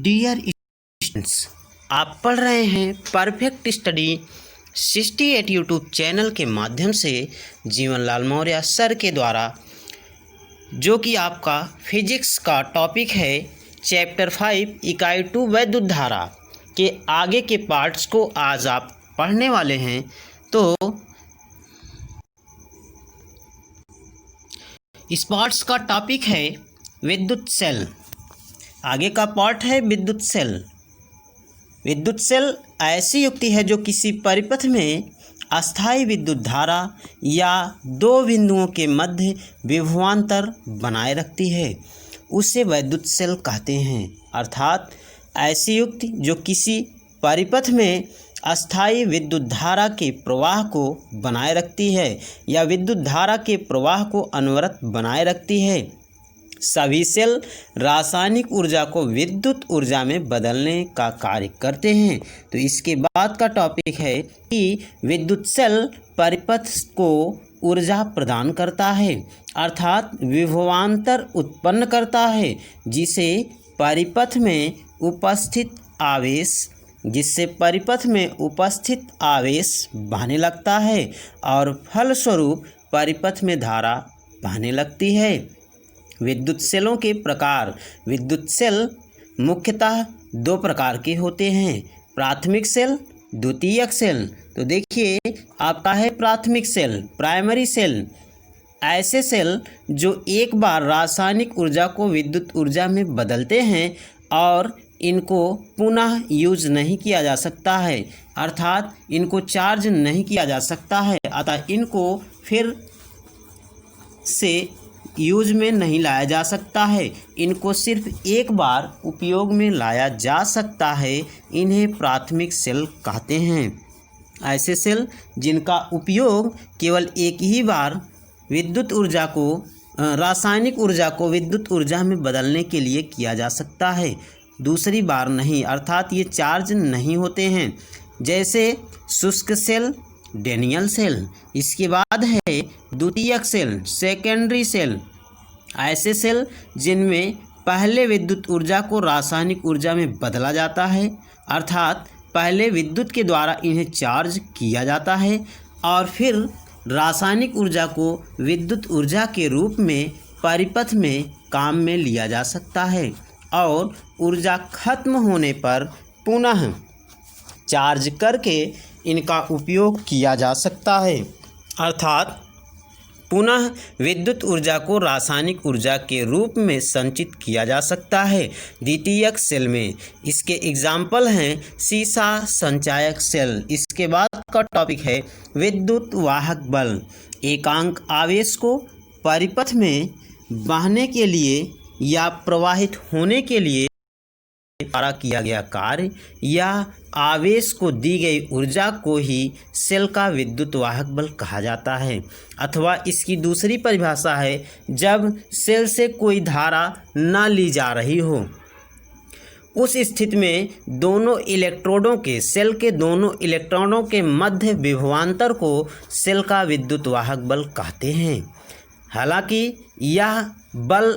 Dear students, आप पढ़ रहे हैं परफेक्ट स्टडी 68 यूट्यूब चैनल के माध्यम से जीवनलाल मौर्य सर के द्वारा, जो कि आपका फिजिक्स का टॉपिक है चैप्टर 5 इकाई 2 वैद्युत धारा के आगे के पार्ट्स को आज आप पढ़ने वाले हैं। तो इस पार्ट्स का टॉपिक है विद्युत सेल। आगे का पार्ट है विद्युत सेल। विद्युत सेल ऐसी युक्ति है जो किसी परिपथ में अस्थायी विद्युत धारा या दो बिंदुओं के मध्य विभवांतर बनाए रखती है, उसे विद्युत सेल कहते हैं। अर्थात ऐसी युक्ति जो किसी परिपथ में अस्थायी विद्युत धारा के प्रवाह को बनाए रखती है या विद्युत धारा के प्रवाह को अनवरत बनाए रखती है। सभी सेल रासायनिक ऊर्जा को विद्युत ऊर्जा में बदलने का कार्य करते हैं। तो इसके बाद का टॉपिक है कि विद्युत सेल परिपथ को ऊर्जा प्रदान करता है, अर्थात विभवांतर उत्पन्न करता है, जिससे परिपथ में उपस्थित आवेश बहने लगता है और फलस्वरूप परिपथ में धारा बहने लगती है। विद्युत सेलों के प्रकार। विद्युत सेल मुख्यतः दो प्रकार के होते हैं, प्राथमिक सेल, द्वितीयक सेल। तो देखिए आपका है प्राथमिक सेल, प्राइमरी सेल। ऐसे सेल जो एक बार रासायनिक ऊर्जा को विद्युत ऊर्जा में बदलते हैं और इनको पुनः यूज नहीं किया जा सकता है, अर्थात इनको चार्ज नहीं किया जा सकता है, अतः इनको फिर से यूज में नहीं लाया जा सकता है। इनको सिर्फ एक बार उपयोग में लाया जा सकता है, इन्हें प्राथमिक सेल कहते हैं। ऐसे सेल जिनका उपयोग केवल एक ही बार विद्युत ऊर्जा को रासायनिक ऊर्जा को विद्युत ऊर्जा में बदलने के लिए किया जा सकता है, दूसरी बार नहीं, अर्थात ये चार्ज नहीं होते हैं। जैसे शुष्क सेल, डैनियल सेल। इसके बाद है द्वितीयक सेल, सेकेंडरी सेल। ऐसे सेल जिनमें पहले विद्युत ऊर्जा को रासायनिक ऊर्जा में बदला जाता है, अर्थात पहले विद्युत के द्वारा इन्हें चार्ज किया जाता है और फिर रासायनिक ऊर्जा को विद्युत ऊर्जा के रूप में परिपथ में काम में लिया जा सकता है और ऊर्जा खत्म होने पर पुनः चार्ज करके इनका उपयोग किया जा सकता है, अर्थात पुनः विद्युत ऊर्जा को रासायनिक ऊर्जा के रूप में संचित किया जा सकता है। द्वितीयक सेल में इसके एग्जाम्पल हैं सीसा संचायक सेल। इसके बाद का टॉपिक है विद्युत वाहक बल। एकांक आवेश को परिपथ में बहने के लिए या प्रवाहित होने के लिए द्वारा किया गया कार्य या आवेश को दी गई ऊर्जा को ही सेल का विद्युत वाहक बल कहा जाता है। अथवा इसकी दूसरी परिभाषा है जब सेल से कोई धारा न ली जा रही हो, उस स्थिति में सेल के दोनों इलेक्ट्रोडों के मध्य विभवांतर को सेल का विद्युत वाहक बल कहते हैं। हालांकि यह बल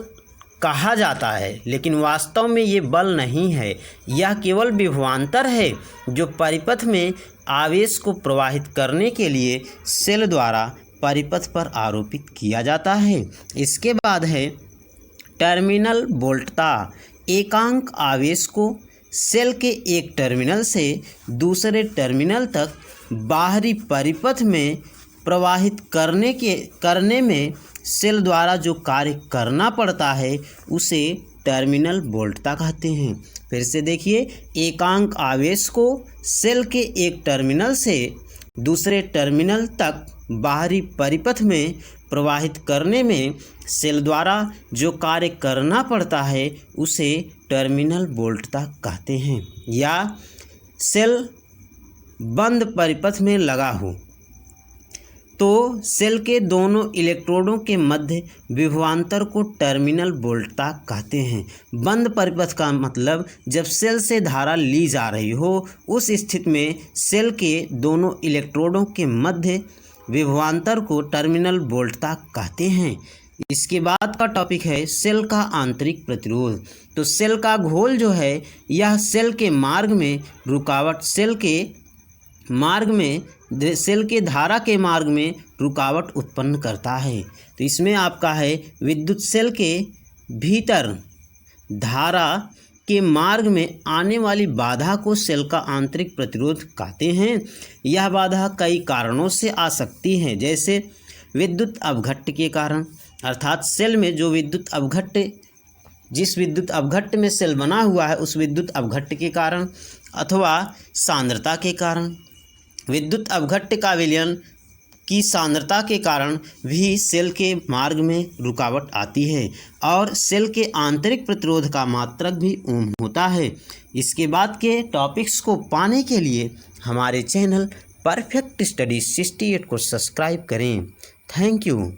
कहा जाता है, लेकिन वास्तव में ये बल नहीं है, यह केवल विभवांतर है जो परिपथ में आवेश को प्रवाहित करने के लिए सेल द्वारा परिपथ पर आरोपित किया जाता है। इसके बाद है टर्मिनल वोल्टता। एकांक आवेश को सेल के एक टर्मिनल से दूसरे टर्मिनल तक बाहरी परिपथ में प्रवाहित करने में सेल द्वारा जो कार्य करना पड़ता है उसे टर्मिनल वोल्टता कहते हैं। फिर से देखिए, एकांक आवेश को सेल के एक टर्मिनल से दूसरे टर्मिनल तक बाहरी परिपथ में प्रवाहित करने में सेल द्वारा जो कार्य करना पड़ता है उसे टर्मिनल वोल्टता कहते हैं। या सेल बंद परिपथ में लगा हो तो सेल के दोनों इलेक्ट्रोडों के मध्य विभवांतर को टर्मिनल वोल्टता कहते हैं। बंद परिपथ का मतलब जब सेल से धारा ली जा रही हो, उस स्थिति में सेल के दोनों इलेक्ट्रोडों के मध्य विभवांतर को टर्मिनल वोल्टता कहते हैं। इसके बाद का टॉपिक है सेल का आंतरिक प्रतिरोध। तो सेल का घोल जो है यह सेल के मार्ग में रुकावट, सेल के धारा के मार्ग में रुकावट उत्पन्न करता है। तो इसमें आपका है विद्युत सेल के भीतर धारा के मार्ग में आने वाली बाधा को सेल का आंतरिक प्रतिरोध कहते हैं। यह बाधा कई कारणों से आ सकती है, जैसे विद्युत अपघट्ट के कारण, अर्थात सेल में जो जिस विद्युत अपघट्ट में सेल बना हुआ है उस विद्युत अपघट्ट के कारण, अथवा सांद्रता के कारण। विद्युत अपघट्ट का विलयन की सांद्रता के कारण भी सेल के मार्ग में रुकावट आती है, और सेल के आंतरिक प्रतिरोध का मात्रक भी ओम होता है। इसके बाद के टॉपिक्स को पाने के लिए हमारे चैनल परफेक्ट स्टडी 68 को सब्सक्राइब करें। Thank you.